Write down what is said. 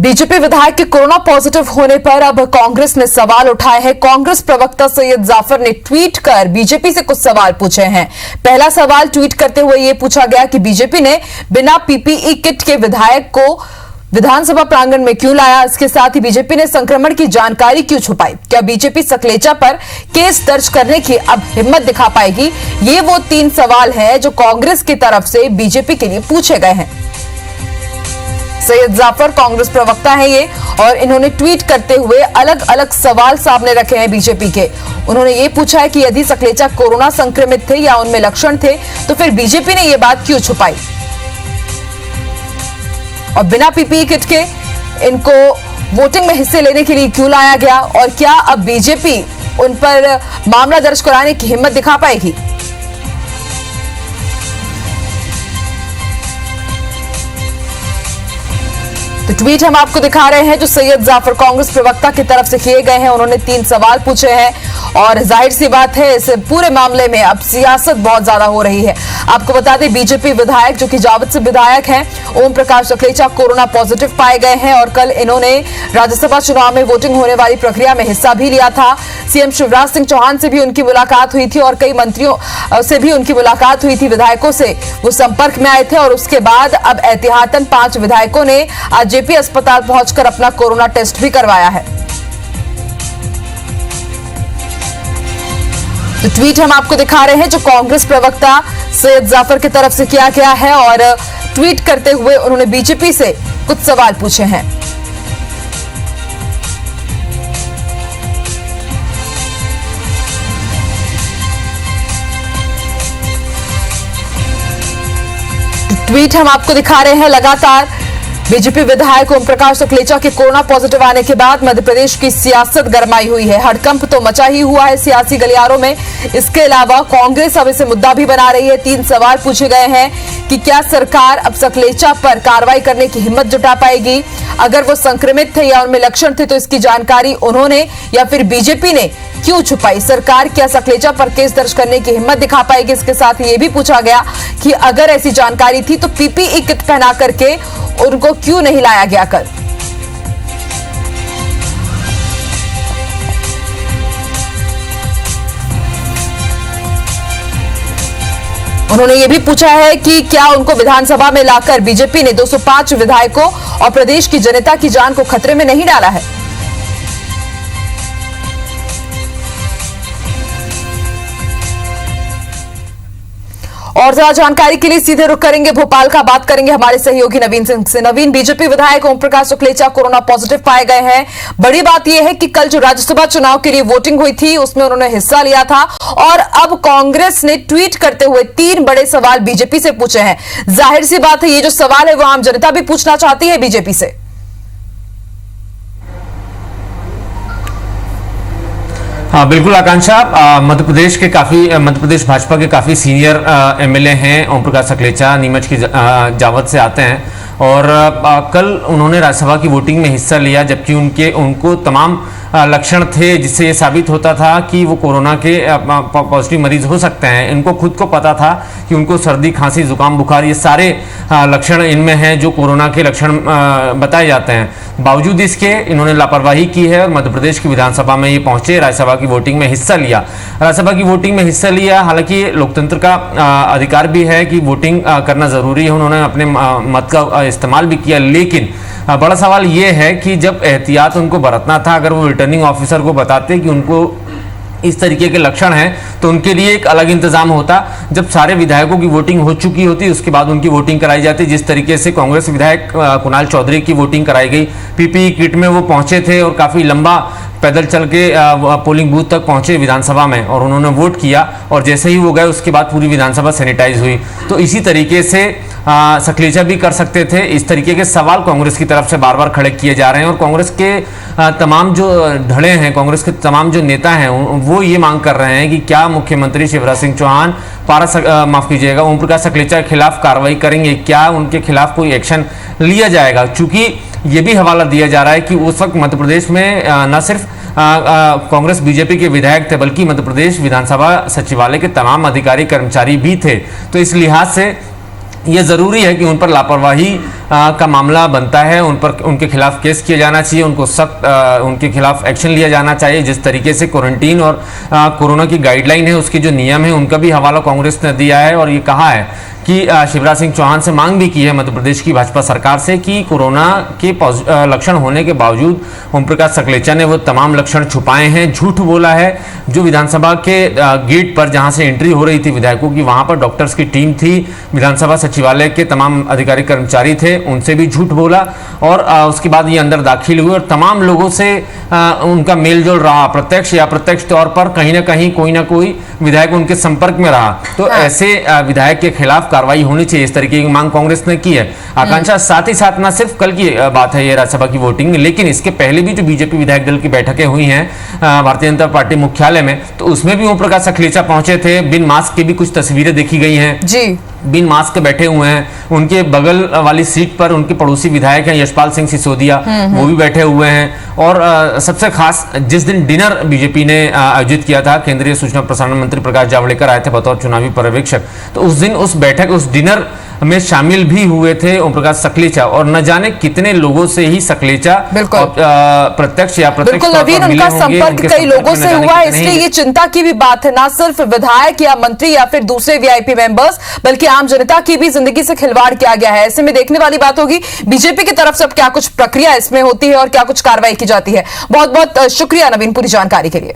BJP विधायक के corona positive होने पर अब कांग्रेस ने सवाल उठाए हैं। कांग्रेस प्रवक्ता सैयद जाफर ने ट्वीट कर बीजेपी से कुछ सवाल पूछे हैं। पहला सवाल ट्वीट करते हुए यह पूछा गया कि बीजेपी ने बिना पीपीई किट के विधायक को विधानसभा प्रांगण में क्यों लाया। इसके साथ ही बीजेपी ने संक्रमण की जानकारी क्यों छुपाई। क्या बीजेपी सकलेचा पर केस दर्ज करने की अब हिम्मत दिखा पाएगी। ये वो 3 सवाल हैं जो कांग्रेस की तरफ से बीजेपी के लिए पूछे गए हैं। सैयद जाफर कांग्रेस प्रवक्ता है ये, और इन्होंने ट्वीट करते हुए अलग अलग सवाल सामने रखे हैं बीजेपी के। उन्होंने ये पूछा है कि यदि सकलेचा कोरोना संक्रमित थे या उनमें लक्षण थे तो फिर बीजेपी ने ये बात क्यों छुपाई, और बिना पीपीई किट के इनको वोटिंग में हिस्से लेने के लिए क्यों लाया गया, और क्या अब बीजेपी उन पर मामला दर्ज कराने की हिम्मत दिखा पाएगी। तो ट्वीट हम आपको दिखा रहे हैं जो सैयद जाफर कांग्रेस प्रवक्ता की तरफ से किए गए हैं। उन्होंने 3 सवाल पूछे हैं और जाहिर सी बात है इस पूरे मामले में अब सियासत बहुत ज्यादा हो रही है। आपको बता दें बीजेपी विधायक जो कि जावद से विधायक हैं ओम प्रकाश सकलेचा कोरोना पॉजिटिव पाए गए हैं और कल इन्होंने राज्यसभा चुनाव में वोटिंग होने वाली प्रक्रिया में हिस्सा भी लिया था। सीएम शिवराज सिंह चौहान से भी उनकी मुलाकात हुई थी और कई मंत्रियों से भी उनकी मुलाकात हुई थी। विधायकों से वो संपर्क में आए थे और उसके बाद अब एहतियातन 5 विधायकों ने आज जेपी अस्पताल पहुंचकर अपना कोरोना टेस्ट भी करवाया है। तो ट्वीट हम आपको दिखा रहे हैं जो कांग्रेस प्रवक्ता सैयद जाफर की तरफ से किया गया है और ट्वीट करते हुए उन्होंने बीजेपी से कुछ सवाल पूछे हैं। ट्वीट हम आपको दिखा रहे हैं लगातार बीजेपी विधायक ओम प्रकाश सकलेचा के कोरोना पॉजिटिव आने के बाद मध्य प्रदेश की सियासत गरमाई हुई है। हड़कंप तो मचा ही हुआ है सियासी गलियारों में। इसके अलावा कांग्रेस अब इसे मुद्दा भी बना रही है। 3 सवाल पूछे गए हैं कि क्या सरकार अब सकलेचा पर कार्रवाई करने की हिम्मत जुटा पाएगी, अगर वो संक्रमित थे या उनमें लक्षण थे तो इसकी जानकारी उन्होंने या फिर बीजेपी ने क्यों छुपाई। सरकार क्या सकलेचा पर केस दर्ज करने की हिम्मत दिखा पाएगी। इसके साथ ये भी पूछा गया कि अगर ऐसी जानकारी थी तो पीपीई किट पहना करके उनको क्यों नहीं लाया गया कल। उन्होंने ये भी पूछा है कि क्या उनको विधानसभा में लाकर बीजेपी ने 205 विधायकों और प्रदेश की जनता की जान को खतरे में नहीं डाला है। और ज्यादा जानकारी के लिए सीधे रुख करेंगे भोपाल का, बात करेंगे हमारे सहयोगी नवीन सिंह से। नवीन, बीजेपी विधायक ओम प्रकाश सकलेचा कोरोना पॉजिटिव पाए गए हैं। बड़ी बात यह है कि कल जो राज्यसभा चुनाव के लिए वोटिंग हुई थी उसमें उन्होंने हिस्सा लिया था और अब कांग्रेस ने ट्वीट करते हुए 3 बड़े सवाल बीजेपी से पूछे हैं। जाहिर सी बात है ये जो सवाल है वो आम जनता भी पूछना चाहती है बीजेपी से। हाँ बिल्कुल आकांक्षा, मध्य प्रदेश भाजपा के काफ़ी सीनियर एमएलए हैं। ओम प्रकाश सकलेचा नीमच की जावद से आते हैं और कल उन्होंने राज्यसभा की वोटिंग में हिस्सा लिया जबकि उनको तमाम लक्षण थे जिससे ये साबित होता था कि वो कोरोना के पॉजिटिव मरीज हो सकते हैं। इनको खुद को पता था कि उनको सर्दी खांसी जुकाम बुखार ये सारे लक्षण इनमें हैं जो कोरोना के लक्षण बताए जाते हैं। बावजूद इसके इन्होंने लापरवाही की है और मध्य प्रदेश की विधानसभा में ये पहुंचे, राज्यसभा की वोटिंग में हिस्सा लिया। राज्यसभा की वोटिंग में हिस्सा लिया, हालांकि लोकतंत्र का अधिकार भी है कि वोटिंग करना जरूरी है। उन्होंने अपने मत का इस्तेमाल भी किया, लेकिन बड़ा सवाल यह है कि जब एहतियात उनको बरतना था, अगर वो रिटर्निंग ऑफिसर को बताते कि उनको इस तरीके के लक्षण हैं तो उनके लिए एक अलग इंतजाम होता। जब सारे विधायकों की वोटिंग हो चुकी होती उसके बाद उनकी वोटिंग कराई जाती। जिस तरीके से कांग्रेस विधायक कुणाल चौधरी की वोटिंग कराई गई, पीपीई किट में वो पहुंचे थे और काफ़ी लंबा पैदल चल के पोलिंग बूथ तक पहुंचे विधानसभा में और उन्होंने वोट किया और जैसे ही वो गए उसके बाद पूरी विधानसभा सैनिटाइज हुई। तो इसी तरीके से सकलेचा भी कर सकते थे। इस तरीके के सवाल कांग्रेस की तरफ से बार बार खड़े किए जा रहे हैं और कांग्रेस के तमाम जो धड़े हैं, कांग्रेस के तमाम जो नेता हैं वो ये मांग कर रहे हैं कि क्या मुख्यमंत्री शिवराज सिंह चौहान ओम प्रकाश सकलेचा के खिलाफ कार्रवाई करेंगे, क्या उनके खिलाफ कोई एक्शन लिया जाएगा। चूंकि ये भी हवाला दिया जा रहा है कि उस वक्त मध्य प्रदेश में न सिर्फ कांग्रेस बीजेपी के विधायक थे बल्कि मध्य प्रदेश विधानसभा सचिवालय के तमाम अधिकारी कर्मचारी भी थे। तो इस लिहाज से ये ज़रूरी है कि उन पर लापरवाही का मामला बनता है, उन पर उनके खिलाफ केस किया जाना चाहिए, उनको सख्त उनके खिलाफ एक्शन लिया जाना चाहिए। जिस तरीके से क्वारंटीन और कोरोना की गाइडलाइन है, उसके जो नियम है, उनका भी हवाला कांग्रेस ने दिया है और ये कहा है कि शिवराज सिंह चौहान से मांग भी की है मध्य प्रदेश की भाजपा सरकार से कि कोरोना के लक्षण होने के बावजूद ओम प्रकाश सकलेचा ने वो तमाम लक्षण छुपाए हैं, झूठ बोला है। जो विधानसभा के गेट पर जहां से एंट्री हो रही थी विधायकों की, वहां पर डॉक्टर्स की टीम थी, विधानसभा सचिवालय के तमाम अधिकारी कर्मचारी थे, उनसे भी झूठ बोला और उसके बाद ये अंदर दाखिल हुए और तमाम लोगों से उनका मेलजोल रहा, प्रत्यक्ष या अप्रत्यक्ष तौर पर कहीं ना कहीं कोई ना कोई विधायक उनके संपर्क में रहा। तो ऐसे विधायक के खिलाफ कार्रवाई होनी चाहिए, इस तरीके की मांग कांग्रेस ने की है। आकांक्षा, साथ ही साथ न सिर्फ कल की बात है ये राज्यसभा की वोटिंग, लेकिन इसके पहले भी जो बीजेपी विधायक दल की बैठकें हुई हैं भारतीय जनता पार्टी मुख्यालय में, तो उसमें भी ओम प्रकाश सकलेचा पहुंचे थे। बिन मास्क की भी कुछ तस्वीरें देखी गई हैं जी, बिन मास्क बैठे हुए हैं। उनके बगल वाली सीट पर उनके पड़ोसी विधायक हैं यशपाल सिंह सिसोदिया, वो भी बैठे हुए हैं। और सबसे खास, जिस दिन डिनर बीजेपी ने आयोजित किया था, केंद्रीय सूचना प्रसारण मंत्री प्रकाश जावड़ेकर आए थे बतौर चुनावी पर्यवेक्षक, तो उस दिन उस बैठक उस डिनर में शामिल भी हुए थे ओम प्रकाश सकलेचा और न जाने कितने लोगों से ही सकलेचा प्रत्यक्ष या अप्रत्यक्ष बिल्कुल नवीन, उनका संपर्क कई लोगों से हुआ है, इसलिए ये चिंता की भी बात है, ना सिर्फ विधायक या मंत्री या फिर दूसरे वीआईपी मेंबर्स, बल्कि आम जनता की भी जिंदगी से खिलवाड़ किया गया है। ऐसे में देखने वाली बात होगी बीजेपी की तरफ से अब क्या कुछ प्रक्रिया इसमें होती है और क्या कुछ कार्रवाई की जाती है। बहुत बहुत शुक्रिया नवीन पूरी जानकारी के लिए।